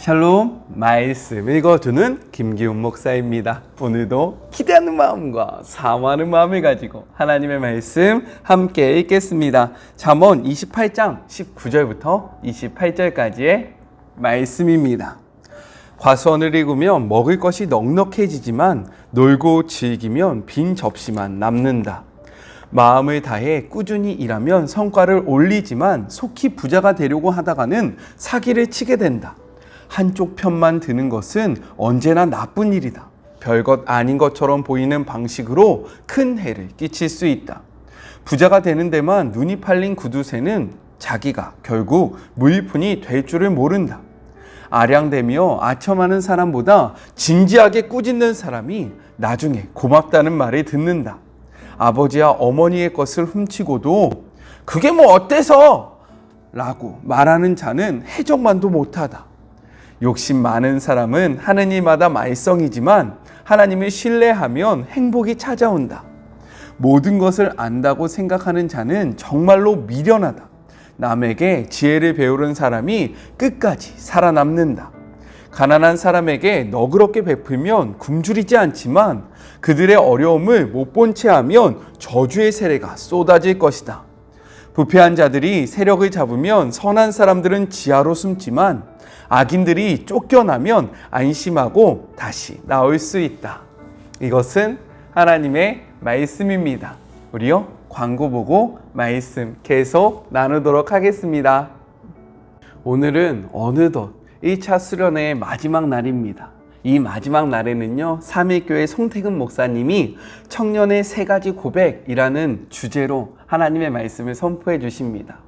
샬롬, 말씀 읽어주는 김기훈 목사입니다. 오늘도 기대하는 마음과 사모하는 마음을 가지고 하나님의 말씀 함께 읽겠습니다. 잠언 28장 19절부터 28절까지의 말씀입니다. 과수원을 읽으면 먹을 것이 넉넉해지지만 놀고 즐기면 빈 접시만 남는다. 마음을 다해 꾸준히 일하면 성과를 올리지만 속히 부자가 되려고 하다가는 사기를 치게 된다. 한쪽 편만 드는 것은 언제나 나쁜 일이다. 별것 아닌 것처럼 보이는 방식으로 큰 해를 끼칠 수 있다. 부자가 되는 데만 눈이 팔린 구두쇠는 자기가 결국 무일푼이 될 줄을 모른다. 아량대며 아첨하는 사람보다 진지하게 꾸짖는 사람이 나중에 고맙다는 말을 듣는다. 아버지와 어머니의 것을 훔치고도 그게 뭐 어때서? 라고 말하는 자는 해적만도 못하다. 욕심 많은 사람은 하느님마다 말썽이지만 하나님을 신뢰하면 행복이 찾아온다. 모든 것을 안다고 생각하는 자는 정말로 미련하다. 남에게 지혜를 배우는 사람이 끝까지 살아남는다. 가난한 사람에게 너그럽게 베풀면 굶주리지 않지만 그들의 어려움을 못 본 채 하면 저주의 세례가 쏟아질 것이다. 부패한 자들이 세력을 잡으면 선한 사람들은 지하로 숨지만 악인들이 쫓겨나면 안심하고 다시 나올 수 있다. 이것은 하나님의 말씀입니다. 우리요, 광고 보고 말씀 계속 나누도록 하겠습니다. 오늘은 어느덧 1차 수련회의 마지막 날입니다. 이 마지막 날에는요, 삼일교회 송태근 목사님이 청년의 3가지 고백이라는 주제로 하나님의 말씀을 선포해 주십니다.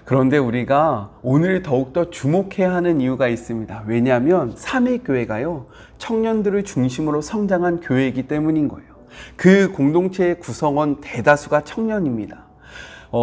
그런데 우리가 오늘 더욱더 주목해야 하는 이유가 있습니다. 왜냐하면 삼일교회가요, 청년들을 중심으로 성장한 교회이기 때문인 거예요. 그 공동체의 구성원 대다수가 청년입니다.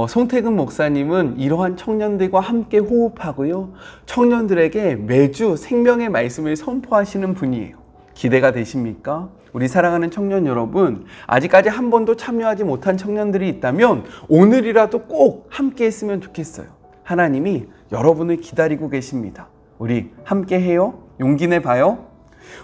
송태근 목사님은 이러한 청년들과 함께 호흡하고요, 청년들에게 매주 생명의 말씀을 선포하시는 분이에요. 기대가 되십니까? 우리 사랑하는 청년 여러분, 아직까지 한 번도 참여하지 못한 청년들이 있다면 오늘이라도 꼭 함께 했으면 좋겠어요. 하나님이 여러분을 기다리고 계십니다. 우리 함께 해요? 용기 내봐요.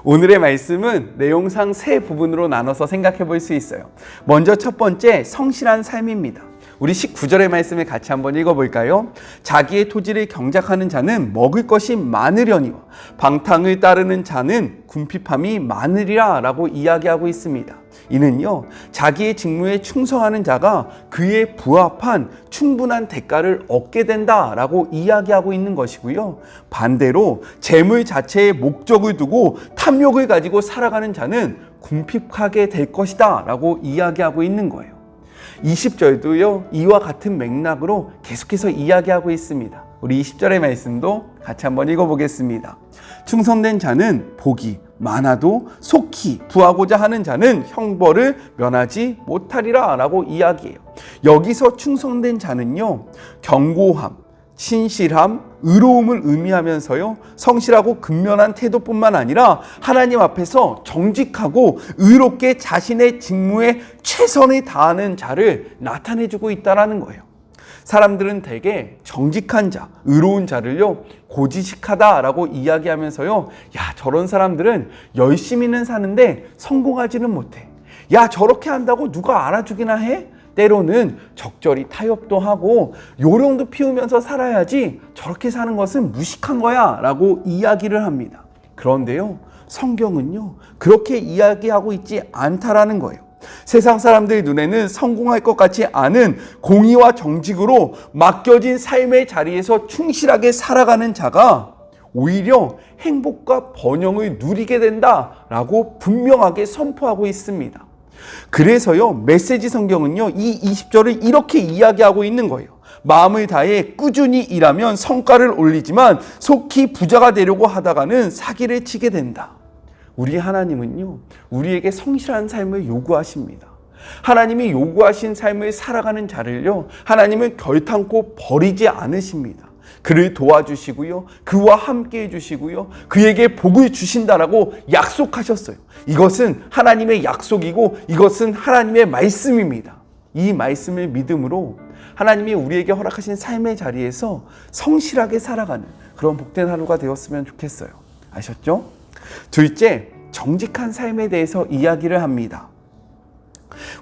오늘의 말씀은 내용상 3부분으로 나눠서 생각해 볼 수 있어요. 먼저 첫 번째, 성실한 삶입니다. 우리 19절의 말씀을 같이 한번 읽어볼까요? 자기의 토지를 경작하는 자는 먹을 것이 많으려니와 방탕을 따르는 자는 궁핍함이 많으리라 라고 이야기하고 있습니다. 이는요, 자기의 직무에 충성하는 자가 그에 부합한 충분한 대가를 얻게 된다라고 이야기하고 있는 것이고요. 반대로 재물 자체에 목적을 두고 탐욕을 가지고 살아가는 자는 궁핍하게 될 것이다 라고 이야기하고 있는 거예요. 20절도요, 이와 같은 맥락으로 계속해서 이야기하고 있습니다. 우리 20절의 말씀도 같이 한번 읽어보겠습니다. 충성된 자는 복이 많아도 속히 부하고자 하는 자는 형벌을 면하지 못하리라 라고 이야기해요. 여기서 충성된 자는요, 견고함, 신실함, 의로움을 의미하면서요, 성실하고 근면한 태도뿐만 아니라 하나님 앞에서 정직하고 의롭게 자신의 직무에 최선을 다하는 자를 나타내주고 있다는 거예요. 사람들은 대개 정직한 자, 의로운 자를요, 고지식하다라고 이야기하면서요, 야, 저런 사람들은 열심히는 사는데 성공하지는 못해. 야, 저렇게 한다고 누가 알아주기나 해? 때로는 적절히 타협도 하고 요령도 피우면서 살아야지 저렇게 사는 것은 무식한 거야 라고 이야기를 합니다. 그런데요, 성경은요, 그렇게 이야기하고 있지 않다라는 거예요. 세상 사람들 눈에는 성공할 것 같지 않은 공의와 정직으로 맡겨진 삶의 자리에서 충실하게 살아가는 자가 오히려 행복과 번영을 누리게 된다라고 분명하게 선포하고 있습니다. 그래서요, 메시지 성경은요, 이 20절을 이렇게 이야기하고 있는 거예요. 마음을 다해 꾸준히 일하면 성과를 올리지만 속히 부자가 되려고 하다가는 사기를 치게 된다. 우리 하나님은요, 우리에게 성실한 삶을 요구하십니다. 하나님이 요구하신 삶을 살아가는 자를요, 하나님은 결탄코 버리지 않으십니다. 그를 도와주시고요, 그와 함께 해주시고요, 그에게 복을 주신다라고 약속하셨어요. 이것은 하나님의 약속이고 이것은 하나님의 말씀입니다. 이 말씀을 믿음으로 하나님이 우리에게 허락하신 삶의 자리에서 성실하게 살아가는 그런 복된 하루가 되었으면 좋겠어요. 아셨죠? 둘째, 정직한 삶에 대해서 이야기를 합니다.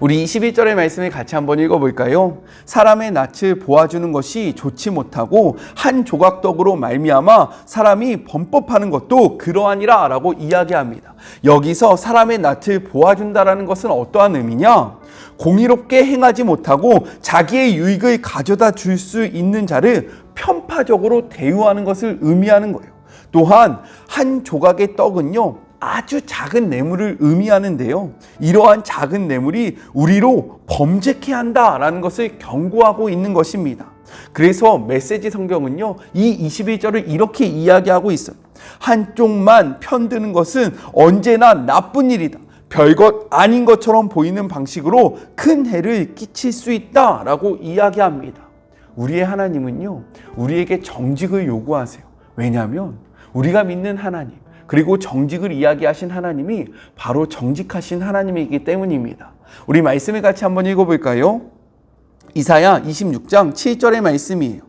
우리 21절의 말씀을 같이 한번 읽어볼까요? 사람의 낯을 보아주는 것이 좋지 못하고 한 조각 떡으로 말미암아 사람이 범법하는 것도 그러하니라 라고 이야기합니다. 여기서 사람의 낯을 보아준다라는 것은 어떠한 의미냐? 공의롭게 행하지 못하고 자기의 유익을 가져다 줄 수 있는 자를 편파적으로 대우하는 것을 의미하는 거예요. 또한 한 조각의 떡은요, 아주 작은 뇌물을 의미하는데요. 이러한 작은 뇌물이 우리로 범죄케 한다라는 것을 경고하고 있는 것입니다. 그래서 메시지 성경은요, 이 21절을 이렇게 이야기하고 있어요. 한쪽만 편드는 것은 언제나 나쁜 일이다. 별것 아닌 것처럼 보이는 방식으로 큰 해를 끼칠 수 있다라고 이야기합니다. 우리의 하나님은요, 우리에게 정직을 요구하세요. 왜냐하면 우리가 믿는 하나님, 그리고 정직을 이야기하신 하나님이 바로 정직하신 하나님이기 때문입니다. 우리 말씀을 같이 한번 읽어볼까요? 이사야 26장 7절의 말씀이에요.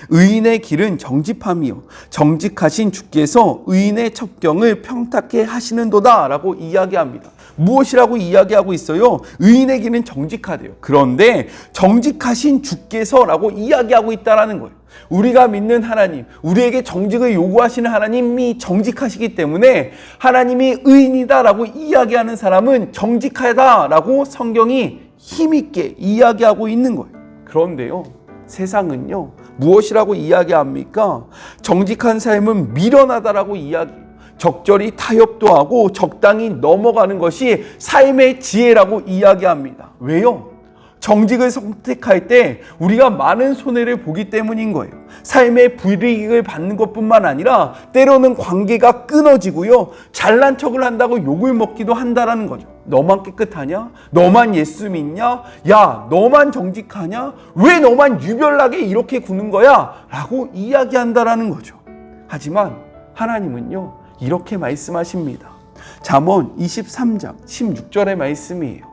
의인의 길은 정직함이요 정직하신 주께서 의인의 첩경을 평탁케 하시는도다 라고 이야기합니다. 무엇이라고 이야기하고 있어요? 의인의 길은 정직하대요. 그런데 정직하신 주께서 라고 이야기하고 있다는 거예요. 우리가 믿는 하나님, 우리에게 정직을 요구하시는 하나님이 정직하시기 때문에 하나님이 의인이다라고 이야기하는 사람은 정직하다라고 성경이 힘있게 이야기하고 있는 거예요. 그런데요, 세상은요, 무엇이라고 이야기합니까? 정직한 삶은 미련하다라고 이야기해요. 적절히 타협도 하고 적당히 넘어가는 것이 삶의 지혜라고 이야기합니다. 왜요? 정직을 선택할 때 우리가 많은 손해를 보기 때문인 거예요. 삶의 불이익을 받는 것뿐만 아니라 때로는 관계가 끊어지고요, 잘난 척을 한다고 욕을 먹기도 한다라는 거죠. 너만 깨끗하냐? 너만 예수 믿냐? 야, 너만 정직하냐? 왜 너만 유별나게 이렇게 구는 거야? 라고 이야기한다라는 거죠. 하지만 하나님은요, 이렇게 말씀하십니다. 잠언 23장 16절의 말씀이에요.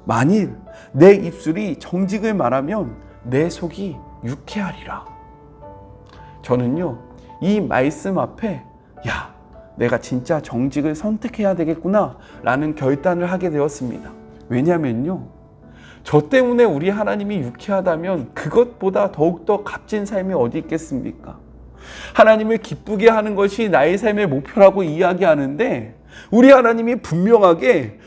만일 내 입술이 정직을 말하면 내 속이 유쾌하리라. 저는요, 이 말씀 앞에 야, 내가 진짜 정직을 선택해야 되겠구나 라는 결단을 하게 되었습니다. 왜냐면요, 저 때문에 우리 하나님이 유쾌하다면 그것보다 더욱더 값진 삶이 어디 있겠습니까? 하나님을 기쁘게 하는 것이 나의 삶의 목표라고 이야기하는데 우리 하나님이 분명하게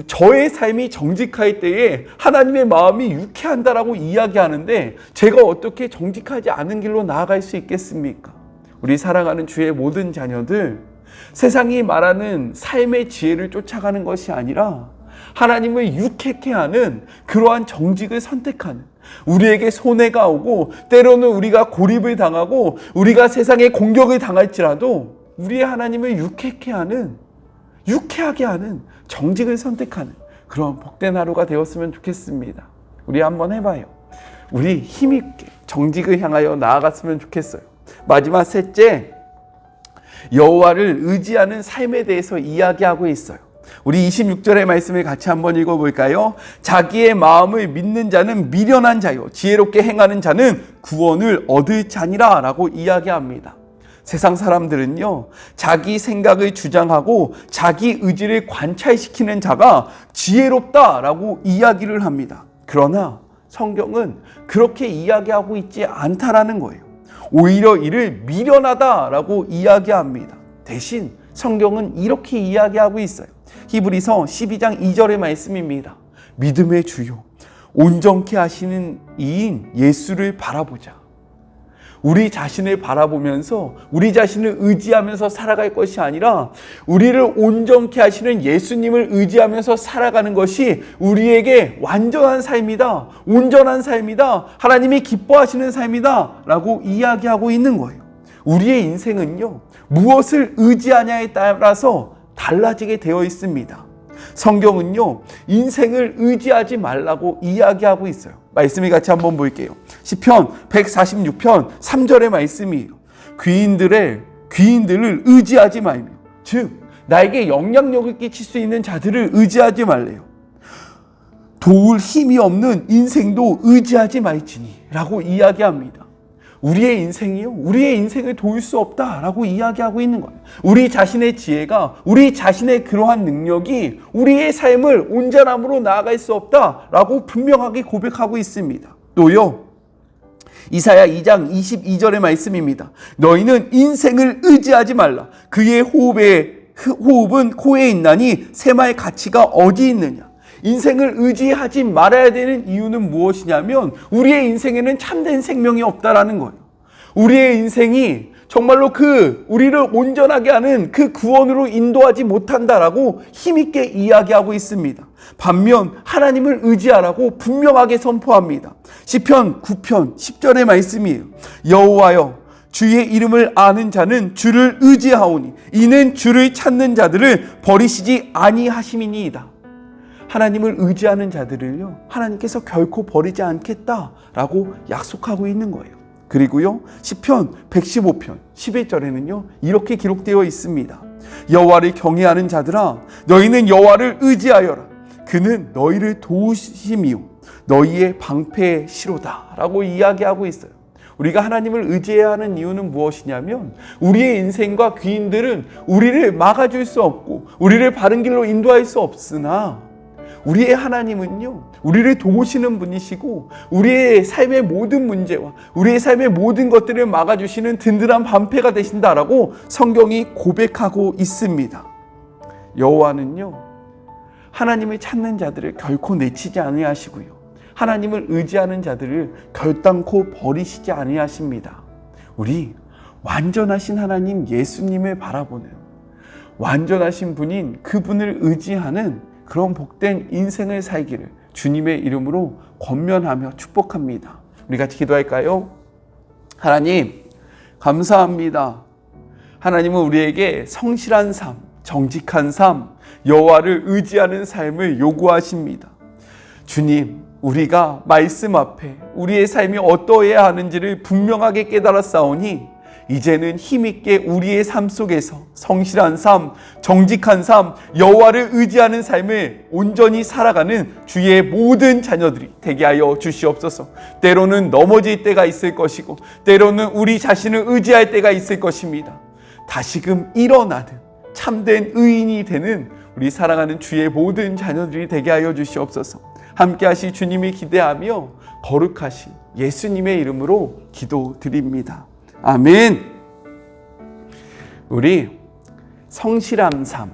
저의 삶이 정직할 때에 하나님의 마음이 유쾌한다라고 이야기하는데 제가 어떻게 정직하지 않은 길로 나아갈 수 있겠습니까? 우리 사랑하는 주의 모든 자녀들, 세상이 말하는 삶의 지혜를 쫓아가는 것이 아니라 하나님을 유쾌케 하는 그러한 정직을 선택하는, 우리에게 손해가 오고 때로는 우리가 고립을 당하고 우리가 세상에 공격을 당할지라도 우리의 하나님을 유쾌케 하는, 유쾌하게 하는 정직을 선택하는 그런 복된 하루가 되었으면 좋겠습니다. 우리 한번 해봐요. 우리 힘있게 정직을 향하여 나아갔으면 좋겠어요. 마지막 셋째, 여호와를 의지하는 삶에 대해서 이야기하고 있어요. 우리 26절의 말씀을 같이 한번 읽어볼까요? 자기의 마음을 믿는 자는 미련한 자요 지혜롭게 행하는 자는 구원을 얻을 자니라 라고 이야기합니다. 세상 사람들은요, 자기 생각을 주장하고 자기 의지를 관찰시키는 자가 지혜롭다라고 이야기를 합니다. 그러나 성경은 그렇게 이야기하고 있지 않다라는 거예요. 오히려 이를 미련하다라고 이야기합니다. 대신 성경은 이렇게 이야기하고 있어요. 히브리서 12장 2절의 말씀입니다. 믿음의 주요 온전케 하시는 이인 예수를 바라보자. 우리 자신을 바라보면서 우리 자신을 의지하면서 살아갈 것이 아니라 우리를 온전케 하시는 예수님을 의지하면서 살아가는 것이 우리에게 완전한 삶이다, 온전한 삶이다, 하나님이 기뻐하시는 삶이다 라고 이야기하고 있는 거예요. 우리의 인생은요, 무엇을 의지하냐에 따라서 달라지게 되어 있습니다. 성경은요, 인생을 의지하지 말라고 이야기하고 있어요. 말씀을 같이 한번 볼게요. 시편 146편 3절의 말씀이에요. 귀인들을 의지하지 말며, 즉 나에게 영향력을 끼칠 수 있는 자들을 의지하지 말래요. 도울 힘이 없는 인생도 의지하지 말지니 라고 이야기합니다. 우리의 인생이요, 우리의 인생을 도울 수 없다라고 이야기하고 있는 거예요. 우리 자신의 지혜가, 우리 자신의 그러한 능력이 우리의 삶을 온전함으로 나아갈 수 없다라고 분명하게 고백하고 있습니다. 또요, 이사야 2장 22절의 말씀입니다. 너희는 인생을 의지하지 말라. 그의 호흡은 코에 있나니 세마의 가치가 어디 있느냐. 인생을 의지하지 말아야 되는 이유는 무엇이냐면 우리의 인생에는 참된 생명이 없다라는 거예요. 우리의 인생이 정말로 우리를 온전하게 하는 그 구원으로 인도하지 못한다라고 힘있게 이야기하고 있습니다. 반면 하나님을 의지하라고 분명하게 선포합니다. 시편 9편 10절의 말씀이에요. 여호와여, 주의 이름을 아는 자는 주를 의지하오니 이는 주를 찾는 자들을 버리시지 아니하심이니이다. 하나님을 의지하는 자들을요, 하나님께서 결코 버리지 않겠다라고 약속하고 있는 거예요. 그리고요, 시편 115편 11절에는요 이렇게 기록되어 있습니다. 여호와를 경외하는 자들아, 너희는 여호와를 의지하여라. 그는 너희를 도우심이요 너희의 방패의 시로다 라고 이야기하고 있어요. 우리가 하나님을 의지해야 하는 이유는 무엇이냐면 우리의 인생과 귀인들은 우리를 막아줄 수 없고 우리를 바른 길로 인도할 수 없으나 우리의 하나님은요, 우리를 도우시는 분이시고 우리의 삶의 모든 문제와 우리의 삶의 모든 것들을 막아주시는 든든한 방패가 되신다라고 성경이 고백하고 있습니다. 여호와는요, 하나님을 찾는 자들을 결코 내치지 아니하시고요, 하나님을 의지하는 자들을 결단코 버리시지 아니하십니다. 우리 완전하신 하나님 예수님을 바라보는, 완전하신 분인 그분을 의지하는 그런 복된 인생을 살기를 주님의 이름으로 권면하며 축복합니다. 우리 같이 기도할까요? 하나님, 감사합니다. 하나님은 우리에게 성실한 삶, 정직한 삶, 여호와를 의지하는 삶을 요구하십니다. 주님, 우리가 말씀 앞에 우리의 삶이 어떠해야 하는지를 분명하게 깨달았사오니 이제는 힘있게 우리의 삶 속에서 성실한 삶, 정직한 삶, 여호와를 의지하는 삶을 온전히 살아가는 주의 모든 자녀들이 되게 하여 주시옵소서. 때로는 넘어질 때가 있을 것이고 때로는 우리 자신을 의지할 때가 있을 것입니다. 다시금 일어나는 참된 의인이 되는 우리 사랑하는 주의 모든 자녀들이 되게 하여 주시옵소서. 함께 하실 주님이 기대하며 거룩하신 예수님의 이름으로 기도드립니다. 아멘. 우리 성실한 삶,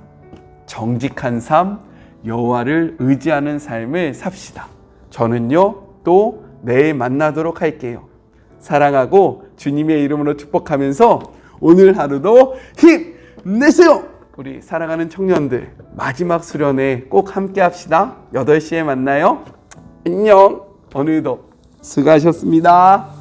정직한 삶, 여호와를 의지하는 삶을 삽시다. 저는요, 또 내일 만나도록 할게요. 사랑하고 주님의 이름으로 축복하면서 오늘 하루도 힘내세요. 우리 사랑하는 청년들, 마지막 수련회 꼭 함께 합시다. 8시에 만나요. 안녕. 오늘도 수고하셨습니다.